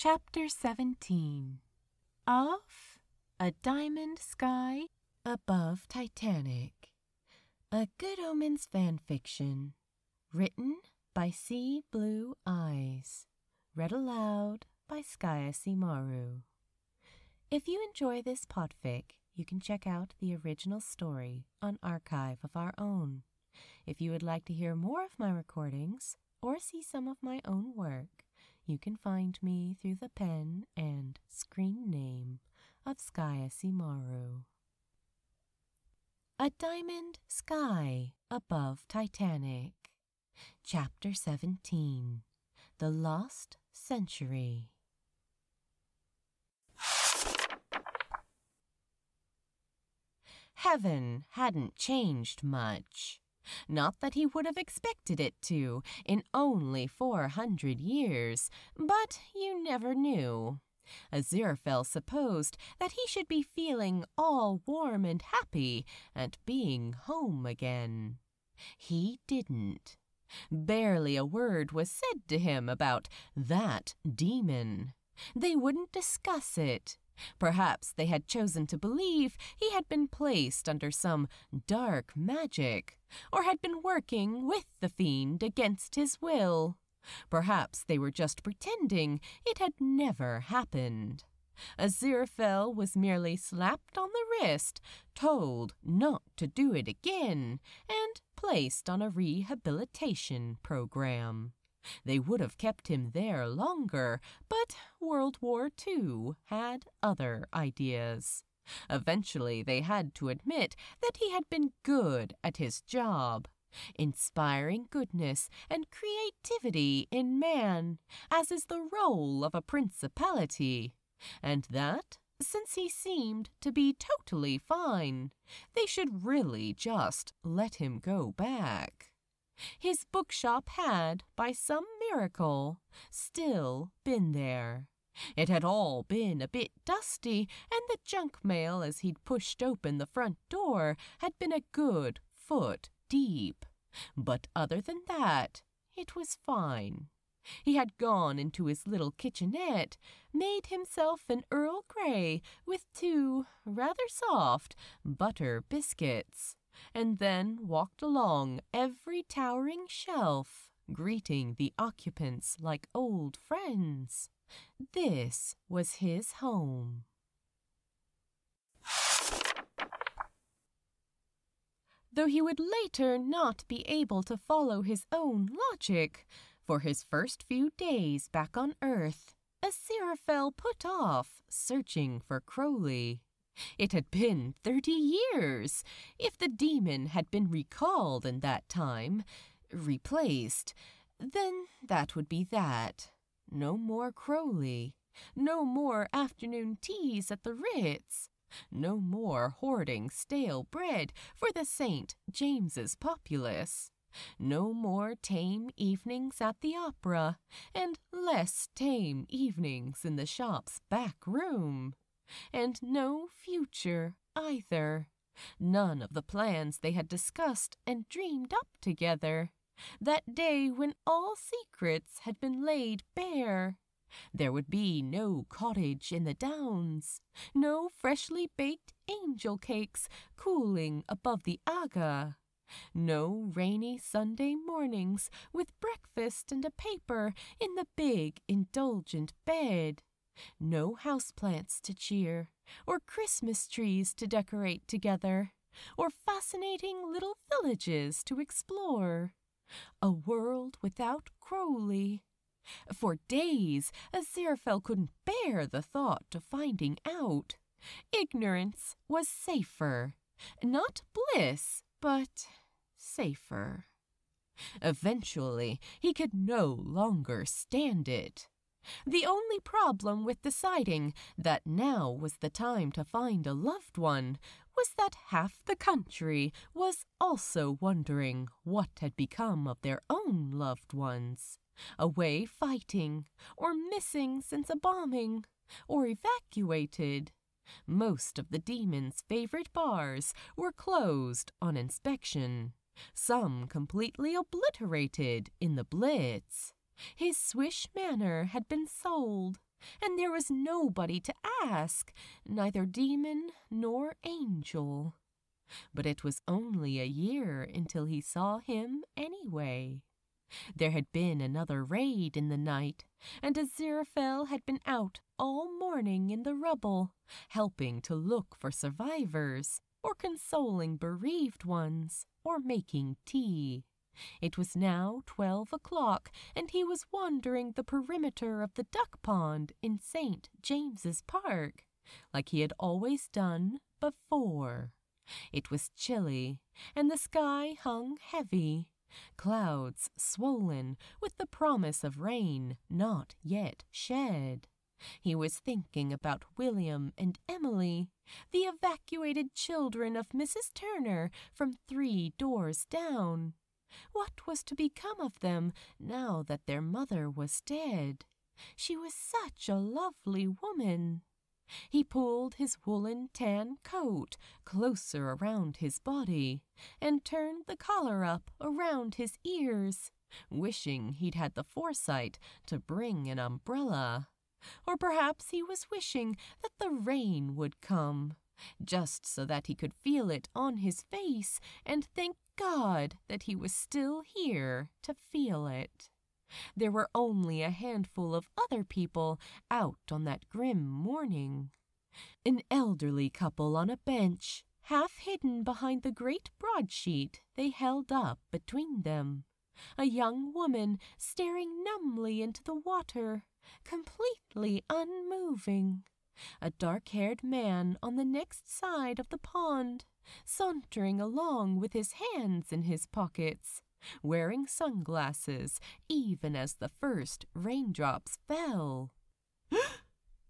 Chapter 17 of A Diamond Sky Above Titanic, a Good Omens fanfiction, written by SeaBlueEyes, read aloud by SkyAsimaru. If you enjoy this podfic, you can check out the original story on Archive of Our Own. If you would like to hear more of my recordings or see some of my own work, you can find me through the pen and screen name of SkyAsimaru. A Diamond Sky Above Titanic, Chapter 17, The Lost Century. Heaven hadn't changed much. Not that he would have expected it to in only 400 years, but you never knew. Aziraphale supposed that he should be feeling all warm and happy at being home again. He didn't. Barely a word was said to him about that demon. They wouldn't discuss it. Perhaps they had chosen to believe he had been placed under some dark magic, or had been working with the fiend against his will. Perhaps they were just pretending it had never happened. Aziraphale was merely slapped on the wrist, told not to do it again, and placed on a rehabilitation program. They would have kept him there longer, but World War II had other ideas. Eventually, they had to admit that he had been good at his job, inspiring goodness and creativity in man, as is the role of a principality, and that, since he seemed to be totally fine, they should really just let him go back. His bookshop had, by some miracle, still been there. It had all been a bit dusty, and the junk mail as he'd pushed open the front door had been a good foot deep. But other than that, it was fine. He had gone into his little kitchenette, made himself an Earl Grey with 2 rather soft butter biscuits, and then walked along every towering shelf, greeting the occupants like old friends. This was his home. Though he would later not be able to follow his own logic, for his first few days back on Earth, Aziraphale put off searching for Crowley. It had been 30 years. If the demon had been recalled in that time, replaced, then that would be that. No more Crowley. No more afternoon teas at the Ritz. No more hoarding stale bread for the St. James's populace. No more tame evenings at the opera, and less tame evenings in the shop's back room. And no future, either. None of the plans they had discussed and dreamed up together. That day when all secrets had been laid bare. There would be no cottage in the Downs, no freshly baked angel cakes cooling above the Aga, no rainy Sunday mornings with breakfast and a paper in the big indulgent bed. No houseplants to cheer, or Christmas trees to decorate together, or fascinating little villages to explore. A world without Crowley. For days, Aziraphale couldn't bear the thought of finding out. Ignorance was safer. Not bliss, but safer. Eventually, he could no longer stand it. The only problem with deciding that now was the time to find a loved one was that half the country was also wondering what had become of their own loved ones, away fighting, or missing since a bombing, or evacuated. Most of the demon's favorite bars were closed on inspection, some completely obliterated in the Blitz. His swish manor had been sold, and there was nobody to ask, neither demon nor angel. But it was only a year until he saw him anyway. There had been another raid in the night, and Aziraphale had been out all morning in the rubble, helping to look for survivors, or consoling bereaved ones, or making tea. It was now 12 o'clock, and he was wandering the perimeter of the duck pond in St. James's Park, like he had always done before. It was chilly, and the sky hung heavy, clouds swollen with the promise of rain not yet shed. He was thinking about William and Emily, the evacuated children of Mrs. Turner from 3 doors down. What was to become of them now that their mother was dead? She was such a lovely woman. He pulled his woolen tan coat closer around his body and turned the collar up around his ears, wishing he'd had the foresight to bring an umbrella. Or perhaps he was wishing that the rain would come, just so that he could feel it on his face and thank God that he was still here to feel it. There were only a handful of other people out on that grim morning. An elderly couple on a bench, half hidden behind the great broadsheet they held up between them. A young woman staring numbly into the water, completely unmoving. A dark-haired man on the next side of the pond, sauntering along with his hands in his pockets, wearing sunglasses even as the first raindrops fell.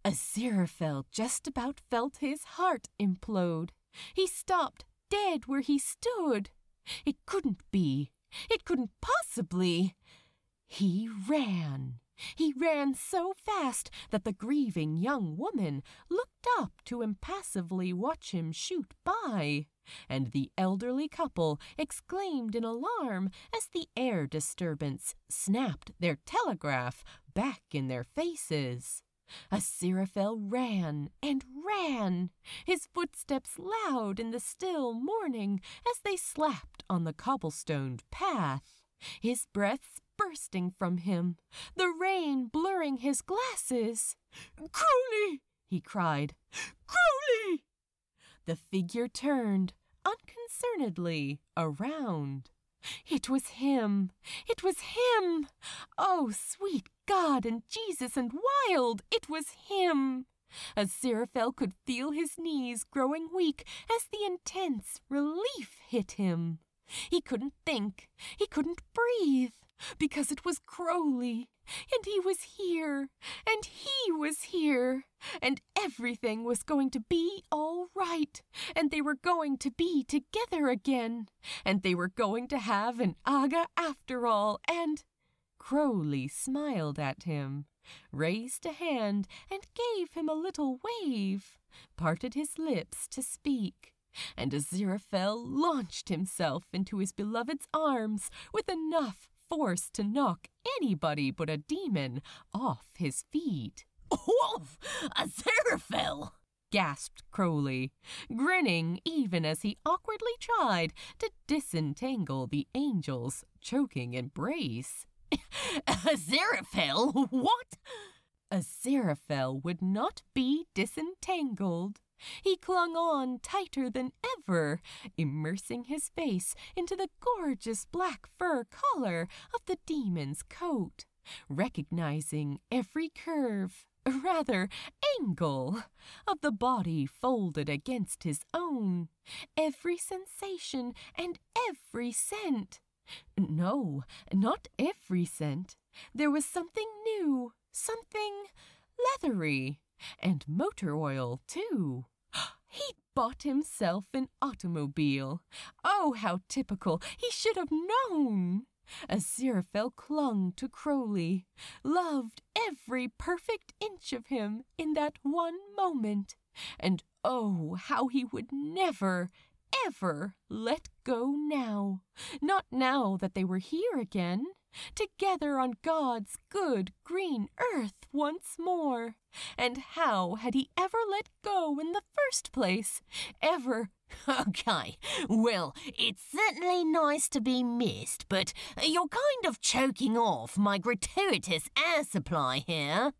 Aziraphale just about felt his heart implode. He stopped dead where he stood. It couldn't be. It couldn't possibly. He ran. He ran so fast that the grieving young woman looked up to impassively watch him shoot by, and the elderly couple exclaimed in alarm as the air disturbance snapped their telegraph back in their faces. Aziraphale ran and ran, his footsteps loud in the still morning as they slapped on the cobblestoned path, his breath bursting from him, the rain blurring his glasses. "Crowley!" he cried. "Crowley!" The figure turned unconcernedly around. It was him! It was him! Oh, sweet God and Jesus and wild! It was him! Aziraphale could feel his knees growing weak as the intense relief hit him. He couldn't think. He couldn't breathe. Because it was Crowley, and he was here, and he was here, and everything was going to be all right, and they were going to be together again, and they were going to have an aga after all, and— Crowley smiled at him, raised a hand and gave him a little wave, parted his lips to speak, and Aziraphale launched himself into his beloved's arms with enough force to knock anybody but a demon off his feet. "Wolf! Aziraphale!" gasped Crowley, grinning even as he awkwardly tried to disentangle the angel's choking embrace. "Aziraphale? What?" Aziraphale would not be disentangled. He clung on tighter than ever, immersing his face into the gorgeous black fur collar of the demon's coat, recognizing every curve, rather angle, of the body folded against his own, every sensation and every scent. No, not every scent. There was something new, something leathery, and motor oil, too. He'd bought himself an automobile. Oh, how typical! He should have known. Aziraphale clung to Crowley, loved every perfect inch of him in that one moment, and oh, how he would never, ever let go now. Not now that they were here again. together on God's good green earth once more. And how had he ever let go in the first place? Ever? Okay, well, it's certainly nice to be missed, but you're kind of choking off my gratuitous air supply here.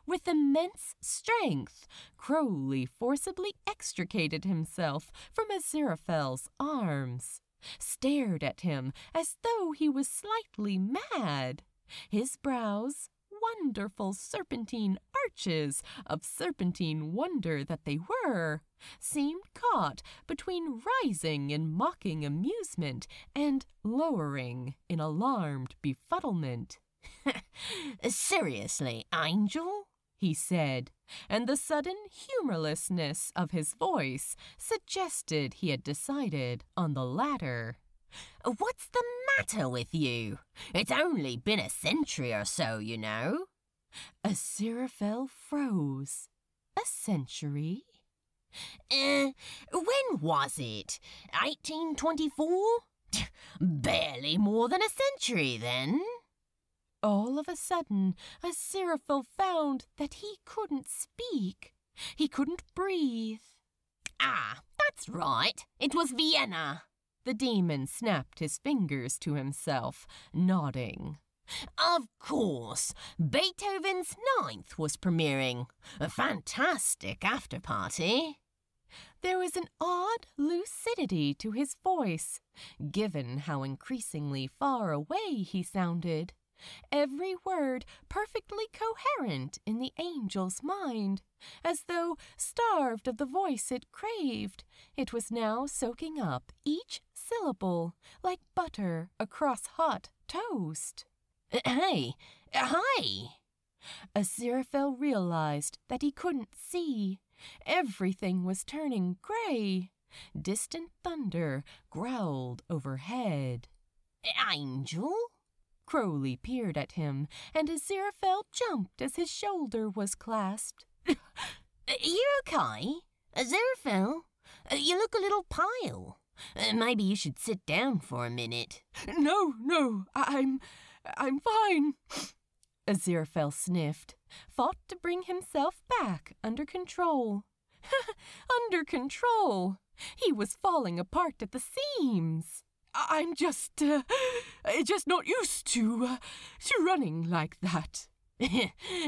With immense strength, Crowley forcibly extricated himself from Aziraphale's arms, stared at him as though he was slightly mad. His brows, wonderful serpentine arches of serpentine wonder that they were, seemed caught between rising in mocking amusement and lowering in alarmed befuddlement. Seriously, Angel? He said, and the sudden humorlessness of his voice suggested he had decided on the latter. What's the matter with you? It's only been a century or so, you know. Aziraphale froze. A century? When was it? 1824? Barely more than a century, then. All of a sudden, Aziraphale found that he couldn't speak. He couldn't breathe. Ah, that's right. It was Vienna. The demon snapped his fingers to himself, nodding. Of course, Beethoven's Ninth was premiering. A fantastic after-party. There was an odd lucidity to his voice, given how increasingly far away he sounded. Every word perfectly coherent in the angel's mind, as though starved of the voice it craved. It was now soaking up each syllable like butter across hot toast. Hey, hi! Aziraphale realized that he couldn't see. Everything was turning gray. Distant thunder growled overhead. Angel? Crowley peered at him, and Aziraphale jumped as his shoulder was clasped. You okay? Aziraphale? You look a little pale. Maybe you should sit down for a minute. No, I'm fine. Aziraphale sniffed, fought to bring himself back under control. Under control! He was falling apart at the seams. I'm just not used to running like that.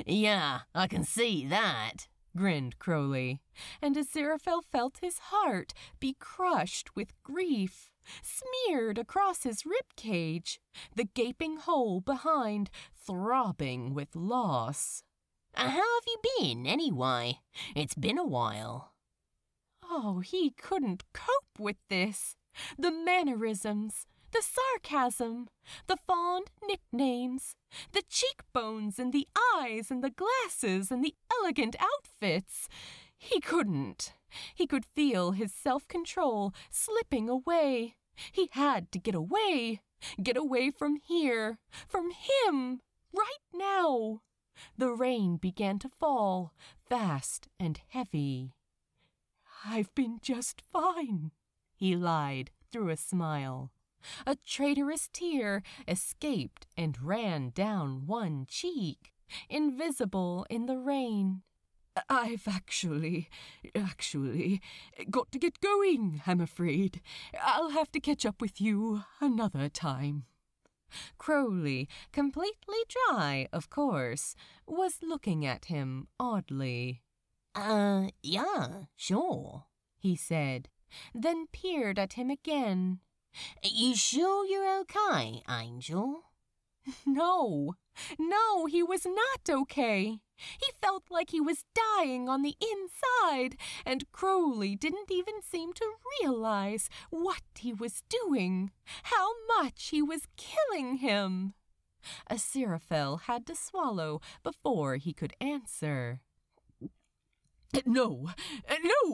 Yeah, I can see that, grinned Crowley, and Aziraphale felt his heart be crushed with grief, smeared across his rib cage, the gaping hole behind throbbing with loss. How have you been, anyway? It's been a while. Oh, he couldn't cope with this. The mannerisms, the sarcasm, the fond nicknames, the cheekbones and the eyes and the glasses and the elegant outfits. He couldn't. He could feel his self-control slipping away. He had to get away from here, from him, right now. The rain began to fall, fast and heavy. I've been just fine, he lied through a smile. A traitorous tear escaped and ran down one cheek, invisible in the rain. I've actually got to get going, I'm afraid. I'll have to catch up with you another time. Crowley, completely dry, of course, was looking at him oddly. Yeah, sure, he said, then peered at him again. You sure you're okay, Angel? No, he was not okay. He felt like he was dying on the inside, and Crowley didn't even seem to realize what he was doing, how much he was killing him. Aziraphale had to swallow before he could answer. No,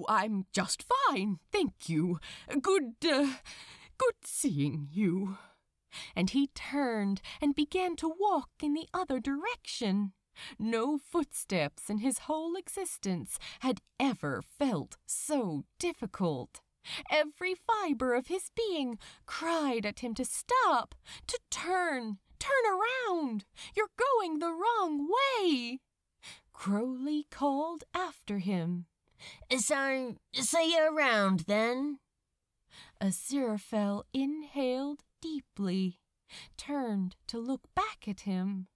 I'm just fine, thank you. Good seeing you. And he turned and began to walk in the other direction. No footsteps in his whole existence had ever felt so difficult. Every fiber of his being cried at him to stop, to turn around. You're going the wrong way. Crowley called after him. So you're around then? Aziraphale inhaled deeply, turned to look back at him.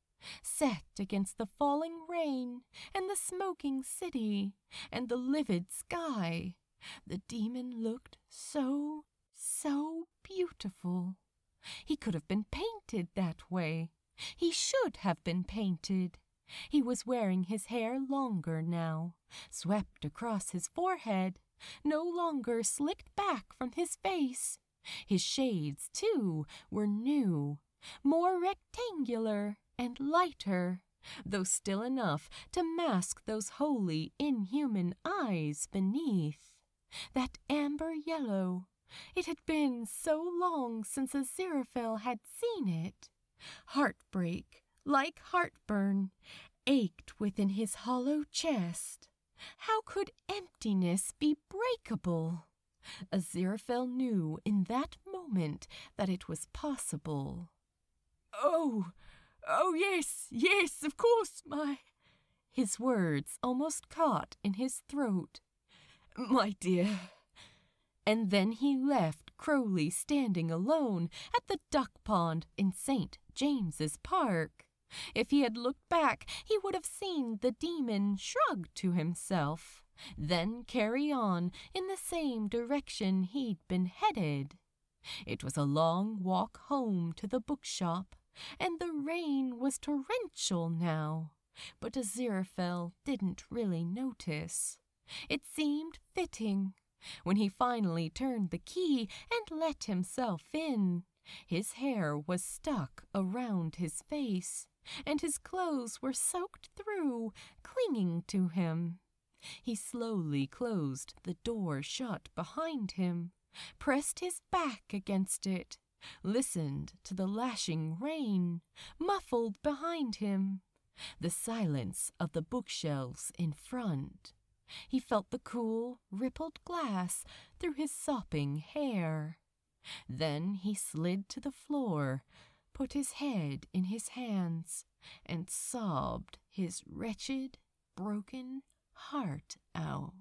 Set against the falling rain and the smoking city and the livid sky, the demon looked so beautiful. He could have been painted that way. He should have been painted. He was wearing his hair longer now, swept across his forehead, no longer slicked back from his face. His shades, too, were new, more rectangular and lighter, though still enough to mask those wholly inhuman eyes beneath. That amber yellow. It had been so long since Aziraphale had seen it. Heartbreak, like heartburn, ached within his hollow chest. How could emptiness be breakable? Aziraphale knew in that moment that it was possible. Oh, yes, of course, His words almost caught in his throat. My dear. And then he left Crowley standing alone at the duck pond in St. James's Park. If he had looked back, he would have seen the demon shrug to himself, then carry on in the same direction he'd been headed. It was a long walk home to the bookshop, and the rain was torrential now, but Aziraphale didn't really notice. It seemed fitting. When he finally turned the key and let himself in, his hair was stuck around his face, and his clothes were soaked through, clinging to him. He slowly closed the door shut behind him, pressed his back against it, listened to the lashing rain, muffled behind him, the silence of the bookshelves in front. He felt the cool, rippled glass through his sopping hair. Then he slid to the floor, put his head in his hands, and sobbed his wretched, broken heart out.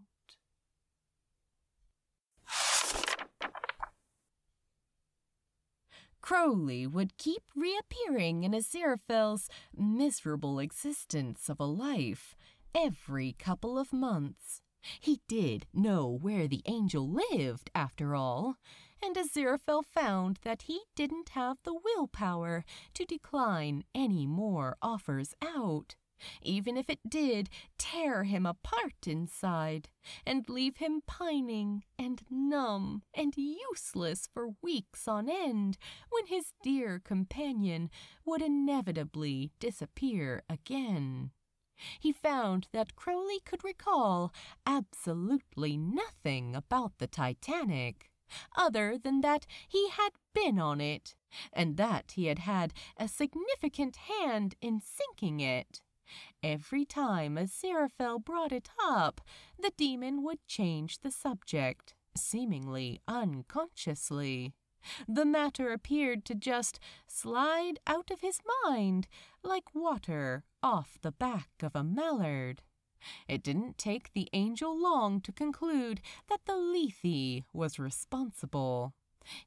Crowley would keep reappearing in Aziraphale's miserable existence of a life every couple of months. He did know where the angel lived, after all, and Aziraphale found that he didn't have the willpower to decline any more offers out, even if it did tear him apart inside and leave him pining and numb and useless for weeks on end when his dear companion would inevitably disappear again. He found that Crowley could recall absolutely nothing about the Titanic, other than that he had been on it, and that he had had a significant hand in sinking it. Every time Aziraphale brought it up, the demon would change the subject, seemingly unconsciously. The matter appeared to just slide out of his mind like water off the back of a mallard. It didn't take the angel long to conclude that the Lethe was responsible.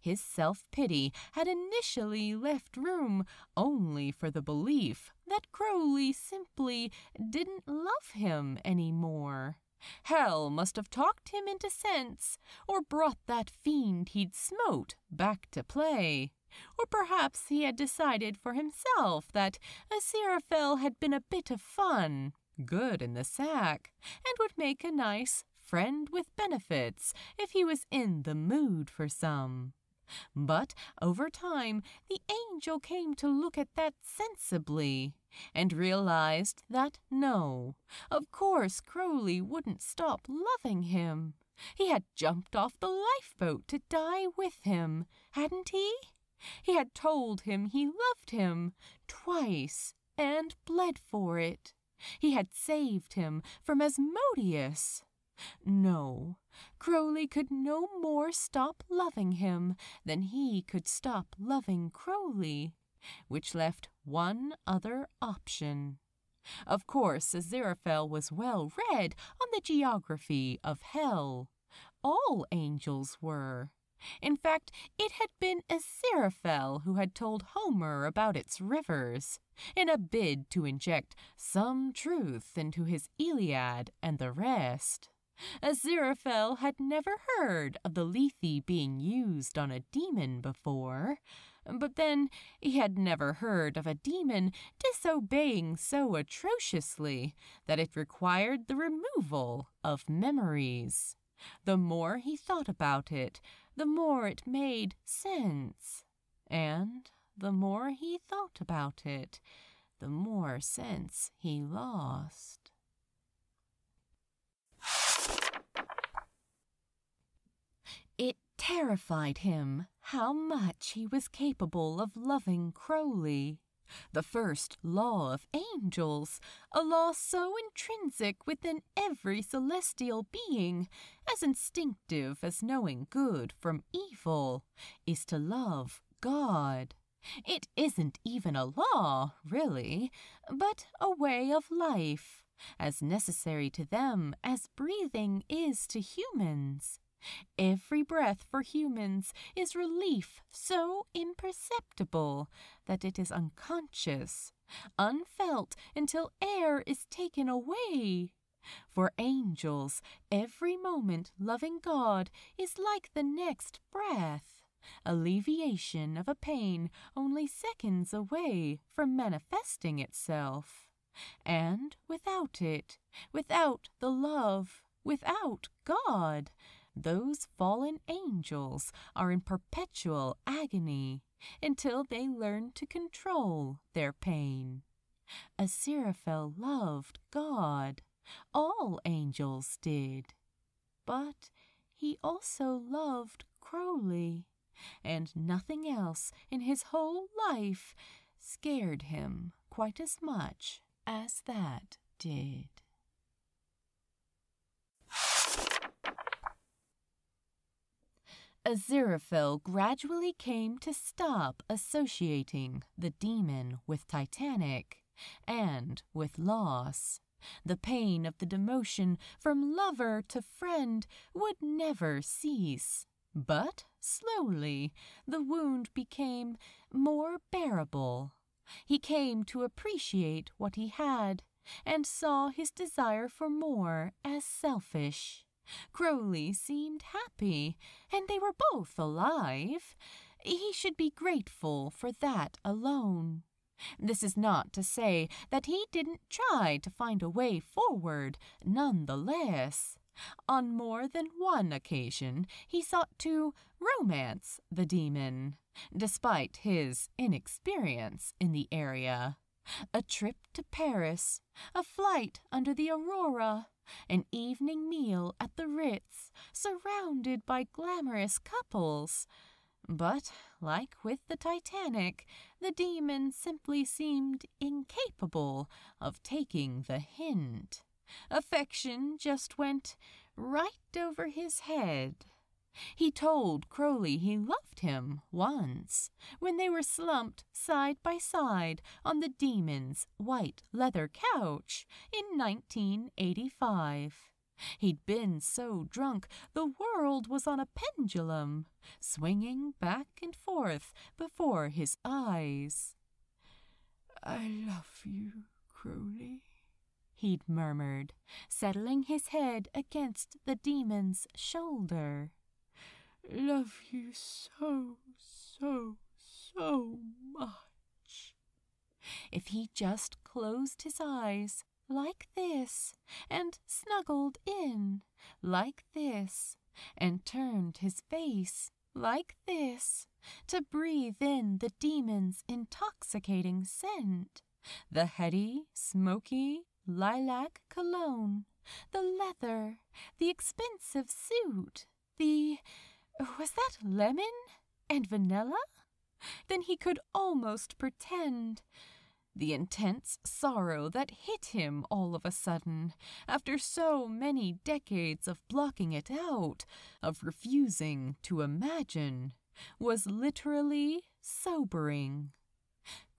His self-pity had initially left room only for the belief that Crowley simply didn't love him anymore. Hell must have talked him into sense, or brought that fiend he'd smote back to play. Or perhaps he had decided for himself that Aziraphale had been a bit of fun, good in the sack, and would make a nice friend with benefits if he was in the mood for some. But over time, the angel came to look at that sensibly, and realized that no, of course Crowley wouldn't stop loving him. He had jumped off the lifeboat to die with him, hadn't he? He had told him he loved him twice and bled for it. He had saved him from Asmodeus. No, Crowley could no more stop loving him than he could stop loving Crowley, which left one other option. Of course, Aziraphale was well read on the geography of hell. All angels were. In fact, it had been Aziraphale who had told Homer about its rivers, in a bid to inject some truth into his Iliad and the rest. Aziraphale had never heard of the Lethe being used on a demon before, but then he had never heard of a demon disobeying so atrociously that it required the removal of memories. The more he thought about it, the more it made sense. And the more he thought about it, the more sense he lost. It terrified him how much he was capable of loving Crowley. The first law of angels, a law so intrinsic within every celestial being, as instinctive as knowing good from evil, is to love God. It isn't even a law, really, but a way of life, as necessary to them as breathing is to humans. Every breath for humans is relief so imperceptible that it is unconscious, unfelt until air is taken away. For angels, every moment loving God is like the next breath, alleviation of a pain only seconds away from manifesting itself. And without it, without the love, without God, those fallen angels are in perpetual agony until they learn to control their pain. Aziraphale loved God. All angels did. But he also loved Crowley, and nothing else in his whole life scared him quite as much as that did. Aziraphale gradually came to stop associating the demon with Titanic and with loss. The pain of the demotion from lover to friend would never cease. But slowly the wound became more bearable. He came to appreciate what he had and saw his desire for more as selfish. Crowley seemed happy, and they were both alive. He should be grateful for that alone. This is not to say that he didn't try to find a way forward, nonetheless. On more than one occasion he sought to romance the demon, despite his inexperience in the area. A trip to Paris, a flight under the aurora, an evening meal at the Ritz, surrounded by glamorous couples. But, like with the Titanic, the demon simply seemed incapable of taking the hint. Affection just went right over his head. He told Crowley he loved him once, when they were slumped side by side on the demon's white leather couch in 1985. He'd been so drunk the world was on a pendulum, swinging back and forth before his eyes. "I love you, Crowley," he'd murmured, settling his head against the demon's shoulder. "Love you so, so, so much." If he just closed his eyes like this, and snuggled in like this, and turned his face like this, to breathe in the demon's intoxicating scent, the heady, smoky lilac cologne, the leather, the expensive suit, was that lemon and vanilla? Then he could almost pretend The intense sorrow that hit him all of a sudden, after so many decades of blocking it out, of refusing to imagine, was literally sobering.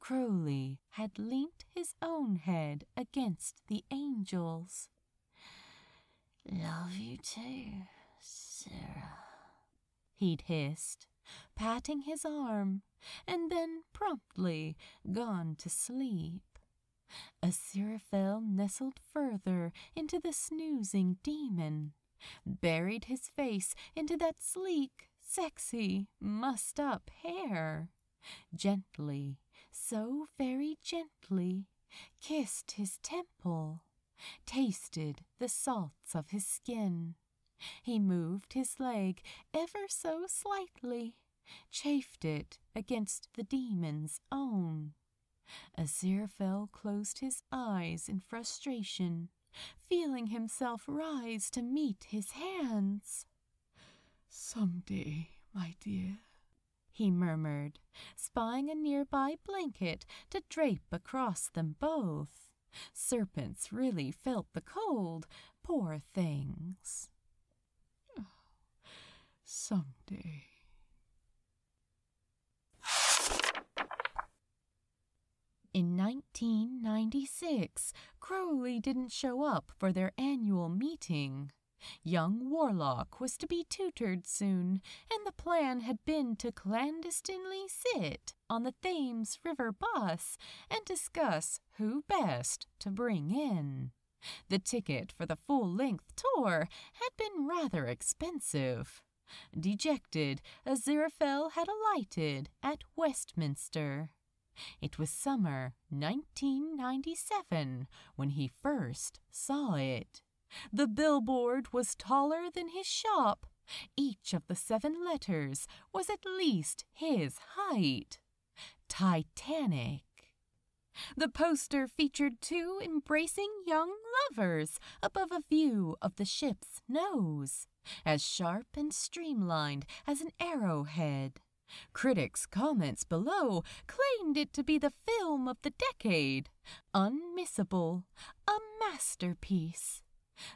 Crowley had leant his own head against the angel's. "Love you too, Sarah," he'd hissed, patting his arm, and then promptly gone to sleep. Aziraphale nestled further into the snoozing demon, buried his face into that sleek, sexy, mussed-up hair, gently, so very gently, kissed his temple, tasted the salts of his skin. He moved his leg ever so slightly, chafed it against the demon's own. Aziraphale closed his eyes in frustration, feeling himself rise to meet his hands. "Someday, my dear," he murmured, spying a nearby blanket to drape across them both. Serpents really felt the cold, poor things. "Someday." In 1996, Crowley didn't show up for their annual meeting. Young Warlock was to be tutored soon, and the plan had been to clandestinely sit on the Thames River bus and discuss who best to bring in. The ticket for the full-length tour had been rather expensive. Dejected, Aziraphale had alighted at Westminster. It was summer 1997 when he first saw it. The billboard was taller than his shop. Each of the 7 letters was at least his height. Titanic. The poster featured 2 embracing young lovers above a view of the ship's nose, as sharp and streamlined as an arrowhead. Critics' comments below claimed it to be the film of the decade. Unmissable. A masterpiece.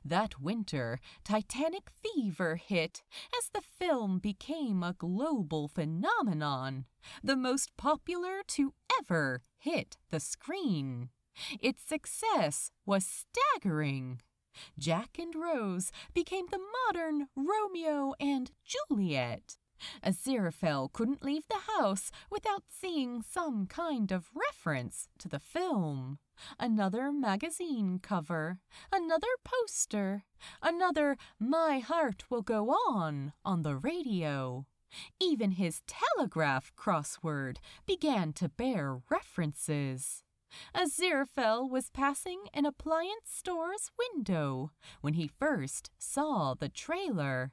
That winter, Titanic fever hit as the film became a global phenomenon, the most popular to ever hit the screen. Its success was staggering. Jack and Rose became the modern Romeo and Juliet. Aziraphale couldn't leave the house without seeing some kind of reference to the film. Another magazine cover, another poster, another "My Heart Will Go On" the radio. Even his telegraph crossword began to bear references. Aziraphale was passing an appliance store's window when he first saw the trailer.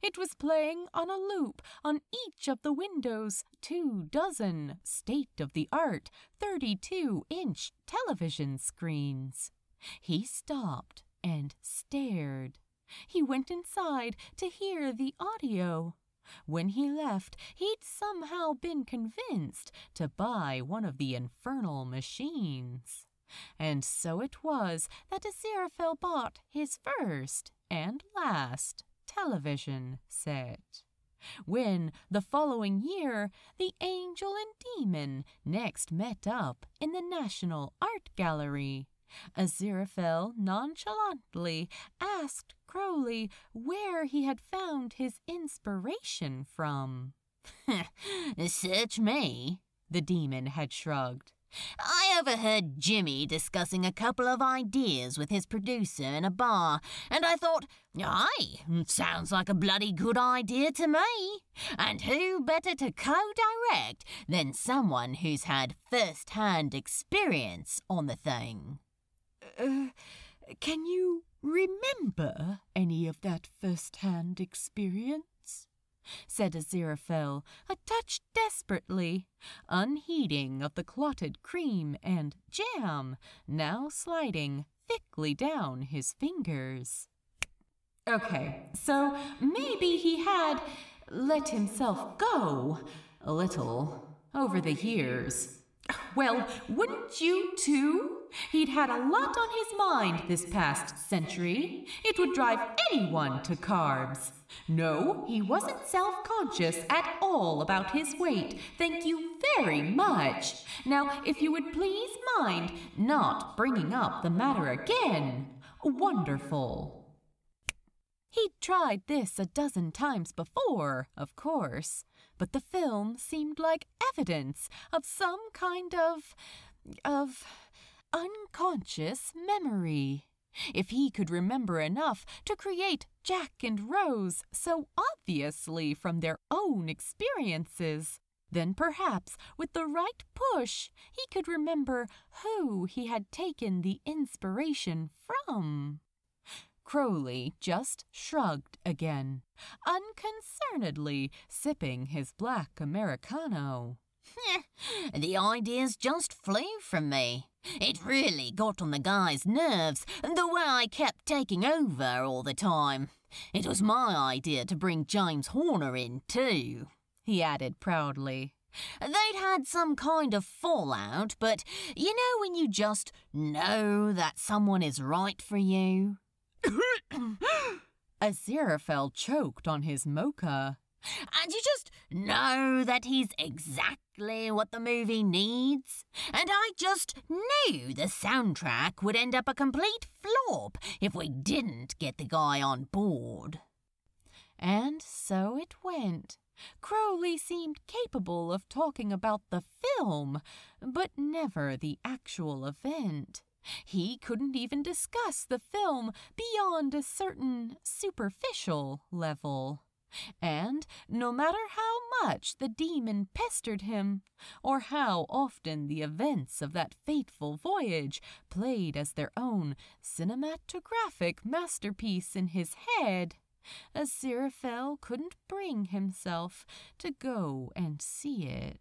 It was playing on a loop on each of the window's 24 state-of-the-art 32-inch television screens. He stopped and stared. He went inside to hear the audio. When he left, he'd somehow been convinced to buy one of the infernal machines. And so it was that Aziraphale bought his first and last television set. When, the following year, the angel and demon next met up in the National Art Gallery, Aziraphale nonchalantly asked Crowley where he had found his inspiration from. "Search me," the demon had shrugged. "I overheard Jimmy discussing a couple of ideas with his producer in a bar, and I thought, aye, sounds like a bloody good idea to me. And who better to co-direct than someone who's had first-hand experience on the thing?" Can you remember any of that first-hand experience?" said Aziraphale, a touch desperately, unheeding of the clotted cream and jam now sliding thickly down his fingers. Okay, so maybe he had let himself go a little over the years. Well, wouldn't you too? He'd had a lot on his mind this past century. It would drive anyone to carbs. No, he wasn't self-conscious at all about his weight. Thank you very much. Now, if you would please mind not bringing up the matter again. Wonderful. He'd tried this a dozen times before, of course, but the film seemed like evidence of some kind of unconscious memory. If he could remember enough to create Jack and Rose so obviously from their own experiences, then perhaps with the right push he could remember who he had taken the inspiration from. Crowley just shrugged again, unconcernedly sipping his black Americano. The ideas just flew from me. It really got on the guy's nerves, the way I kept taking over all the time. It was my idea to bring James Horner in, too, he added proudly. They'd had some kind of fallout, but you know when you just know that someone is right for you? Aziraphale choked on his mocha. And you just know that he's exactly what the movie needs. And I just knew the soundtrack would end up a complete flop if we didn't get the guy on board. And so it went. Crowley seemed capable of talking about the film, but never the actual event. He couldn't even discuss the film beyond a certain superficial level. And no matter how much the demon pestered him, or how often the events of that fateful voyage played as their own cinematographic masterpiece in his head, Aziraphale couldn't bring himself to go and see it.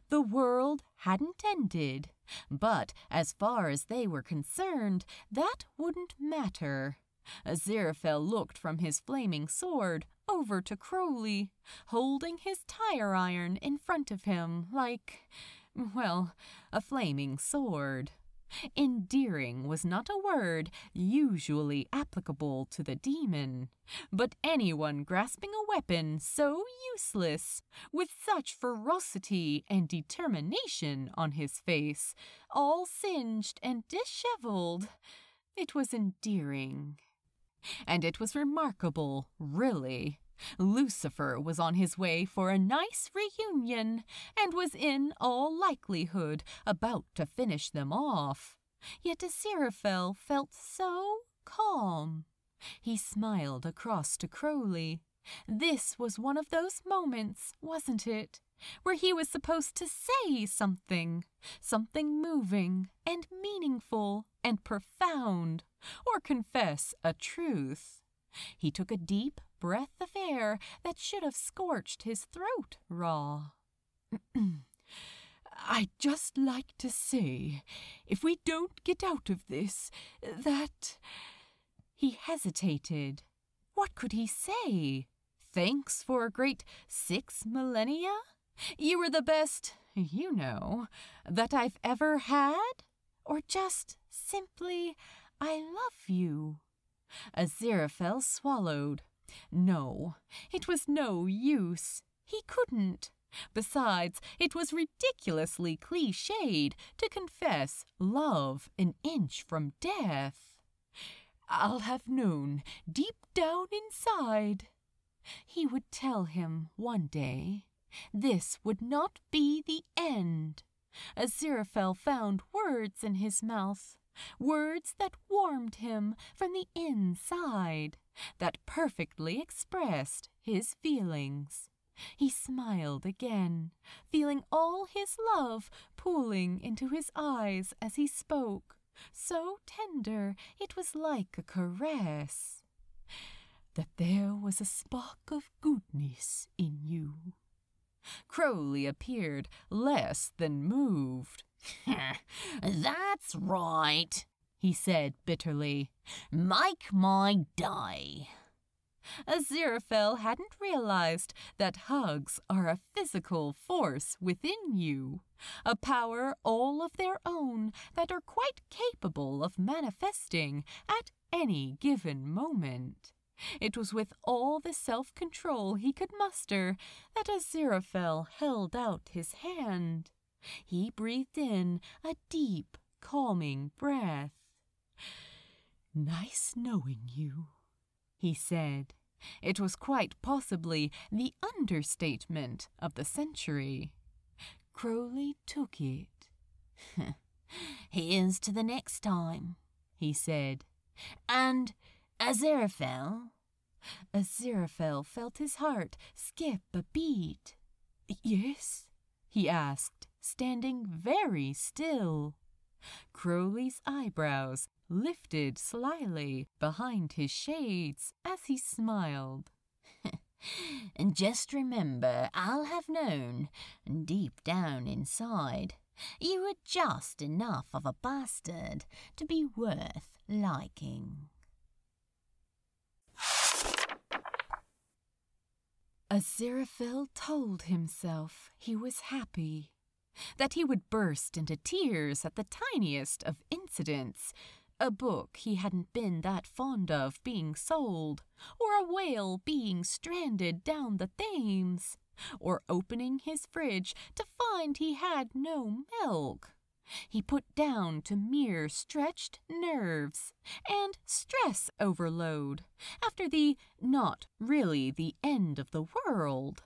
The world hadn't ended, but as far as they were concerned, that wouldn't matter. Aziraphale looked from his flaming sword over to Crowley, holding his tire iron in front of him like, well, a flaming sword. Endearing was not a word usually applicable to the demon, but anyone grasping a weapon so useless, with such ferocity and determination on his face, all singed and disheveled, it was endearing. And it was remarkable, really. Lucifer was on his way for a nice reunion, and was in all likelihood about to finish them off. Yet Aziraphale felt so calm. He smiled across to Crowley. This was one of those moments, wasn't it, where he was supposed to say something moving and meaningful and profound, or confess a truth. He took a deep breath of air that should have scorched his throat raw. I'd just like to say, if we don't get out of this, that... He hesitated. What could he say? Thanks for a great 6 millennia? You were the best, you know, that I've ever had? Or just simply, I love you? Aziraphale swallowed. No, it was no use. He couldn't. Besides, it was ridiculously cliched to confess love an inch from death. I'll have known deep down inside. He would tell him one day. This would not be the end. Aziraphale found words in his mouth. Words that warmed him from the inside, that perfectly expressed his feelings. He smiled again, feeling all his love pooling into his eyes as he spoke, so tender it was like a caress. That there was a spark of goodness in you. Crowley appeared less than moved. That's right, he said bitterly. Make my day. Aziraphale hadn't realized that hugs are a physical force within you, a power all of their own that are quite capable of manifesting at any given moment. It was with all the self-control he could muster that Aziraphale held out his hand. He breathed in a deep, calming breath. "Nice knowing you," he said. It was quite possibly the understatement of the century. Crowley took it. "Here's to the next time," he said. "And Aziraphale?" Aziraphale felt his heart skip a beat. "Yes?" he asked, standing very still. Crowley's eyebrows lifted slyly behind his shades as he smiled. "And just remember, I'll have known, deep down inside, you were just enough of a bastard to be worth liking." Aziraphale told himself he was happy, that he would burst into tears at the tiniest of incidents, a book he hadn't been that fond of being sold, or a whale being stranded down the Thames, or opening his fridge to find he had no milk. He put down to mere stretched nerves and stress overload after the not really the end of the world,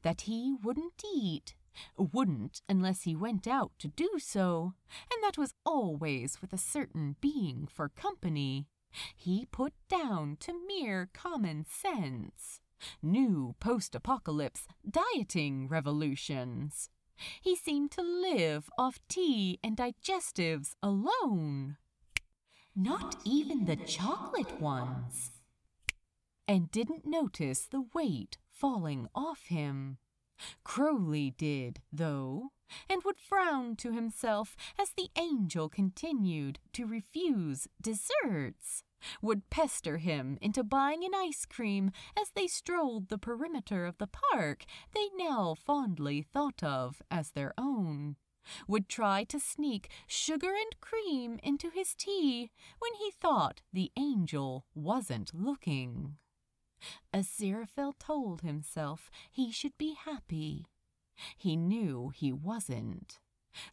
that he wouldn't eat, wouldn't unless he went out to do so, and that was always with a certain being for company. He put down to mere common sense, new post-apocalypse dieting revolutions. He seemed to live off tea and digestives alone. Not even the chocolate ones. And didn't notice the weight falling off him. Crowley did, though, and would frown to himself as the angel continued to refuse desserts, would pester him into buying an ice cream as they strolled the perimeter of the park they now fondly thought of as their own, would try to sneak sugar and cream into his tea when he thought the angel wasn't looking. Aziraphale told himself he should be happy. He knew he wasn't.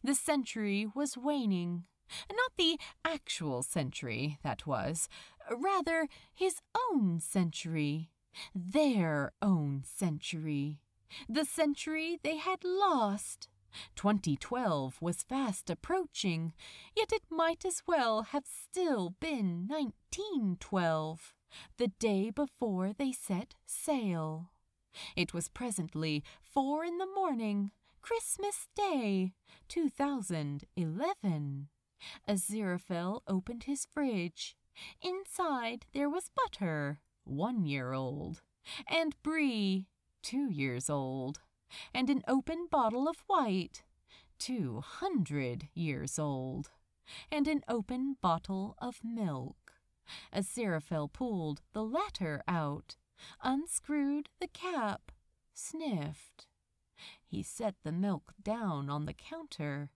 The century was waning. Not the actual century, that was. Rather, his own century. Their own century. The century they had lost. 2012 was fast approaching, yet it might as well have still been 1912, the day before they set sail. It was presently 4 a.m, Christmas Day, 2011. Aziraphale opened his fridge. Inside there was butter, 1 year old, and brie, 2 years old, and an open bottle of white, 200 years old, and an open bottle of milk. Aziraphale pulled the latter out, unscrewed the cap, sniffed. He set the milk down on the counter.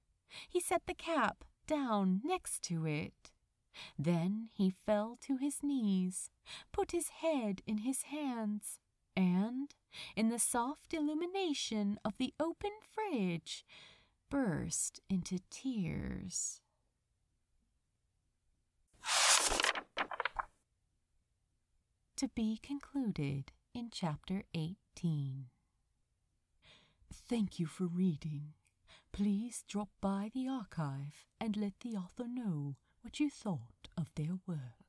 He set the cap down next to it. Then he fell to his knees, put his head in his hands, and, in the soft illumination of the open fridge, burst into tears. To be concluded in Chapter 18. Thank you for reading. Please drop by the archive and let the author know what you thought of their work.